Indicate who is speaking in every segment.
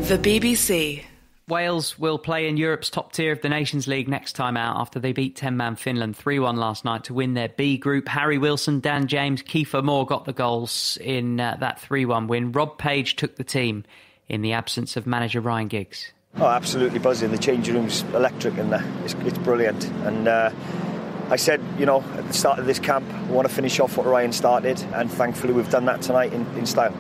Speaker 1: The BBC.
Speaker 2: Wales will play in Europe's top tier of the Nations League next time out after they beat 10-man Finland 3-1 last night to win their B group. Harry Wilson, Dan James, Kiefer Moore got the goals in that 3-1 win. Rob Page took the team in the absence of manager Ryan Giggs.
Speaker 3: Oh, absolutely buzzing. The change room's electric and it's brilliant. And I said, at the start of this camp, I want to finish off what Ryan started, and thankfully we've done that tonight in style.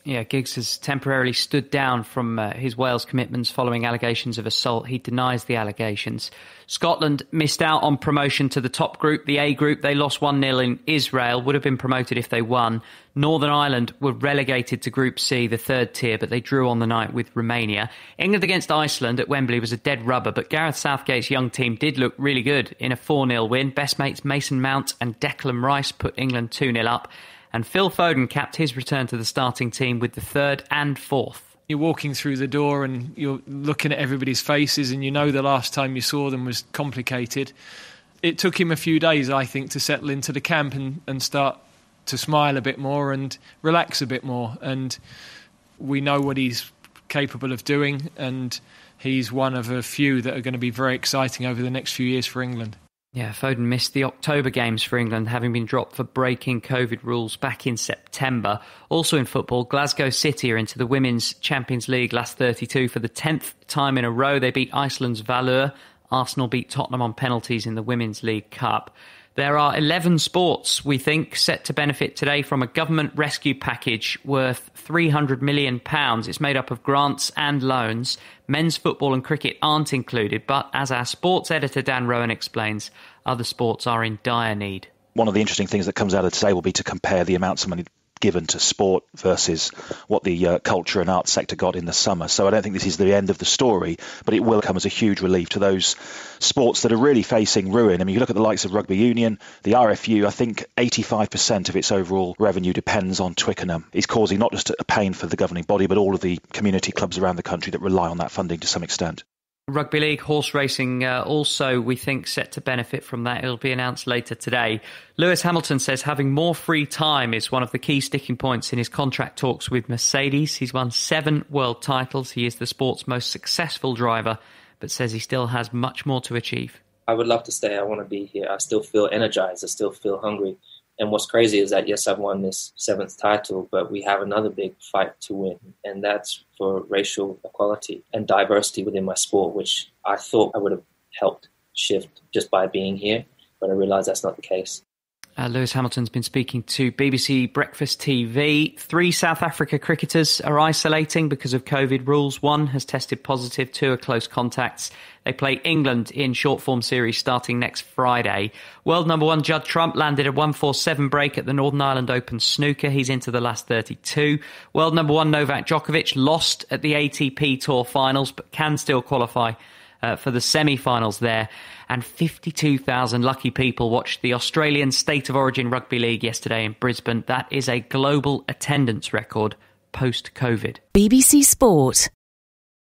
Speaker 2: Yeah, Giggs has temporarily stood down from his Wales commitments following allegations of assault. He denies the allegations. Scotland missed out on promotion to the top group, the A group. They lost 1-0 in Israel, would have been promoted if they won. Northern Ireland were relegated to Group C, the third tier, but they drew on the night with Romania. England against Iceland at Wembley was a dead rubber, but Gareth Southgate's young team did look really good in a 4-0 win. Best mates Mason Mount and Declan Rice put England 2-0 up. And Phil Foden capped his return to the starting team with the third and fourth.
Speaker 4: You're walking through the door and you're looking at everybody's faces and you know the last time you saw them was complicated. It took him a few days, I think, to settle into the camp and start to smile a bit more and relax a bit more. And we know what he's capable of doing, and he's one of a few that are going to be very exciting over the next few years for England.
Speaker 2: Yeah, Foden missed the October games for England, having been dropped for breaking COVID rules back in September. Also in football, Glasgow City are into the Women's Champions League last 32 for the 10th time in a row. They beat Iceland's Valur. Arsenal beat Tottenham on penalties in the Women's League Cup. There are 11 sports, we think, set to benefit today from a government rescue package worth £300 million. It's made up of grants and loans. Men's football and cricket aren't included, but as our sports editor Dan Rowan explains, other sports are in dire need.
Speaker 5: One of the interesting things that comes out of today will be to compare the amounts of money given to sport versus what the culture and arts sector got in the summer. So I don't think this is the end of the story, but it will come as a huge relief to those sports that are really facing ruin. I mean, you look at the likes of rugby union, the RFU, I think 85% of its overall revenue depends on Twickenham. It's causing not just a pain for the governing body, but all of the community clubs around the country that rely on that funding to some extent.
Speaker 2: Rugby league, horse racing also, we think, set to benefit from that. It'll be announced later today. Lewis Hamilton says having more free time is one of the key sticking points in his contract talks with Mercedes. He's won 7 world titles. He is the sport's most successful driver, but says he still has much more to achieve.
Speaker 6: I would love to stay. I want to be here. I still feel energized. I still feel hungry. And what's crazy is that, yes, I've won this 7th title, but we have another big fight to win, and that's for racial equality and diversity within my sport, which I thought I would have helped shift just by being here, but I realised that's not the case.
Speaker 2: Lewis Hamilton's been speaking to BBC Breakfast TV. 3 South Africa cricketers are isolating because of COVID rules. 1 has tested positive, 2 are close contacts. They play England in short-form series starting next Friday. World number 1 Judd Trump landed a 147 break at the Northern Ireland Open snooker. He's into the last 32. World number 1 Novak Djokovic lost at the ATP Tour finals, but can still qualify for the semi-finals there. And 52,000 lucky people watched the Australian State of Origin Rugby League yesterday in Brisbane. That is a global attendance record post-COVID.
Speaker 1: BBC Sport.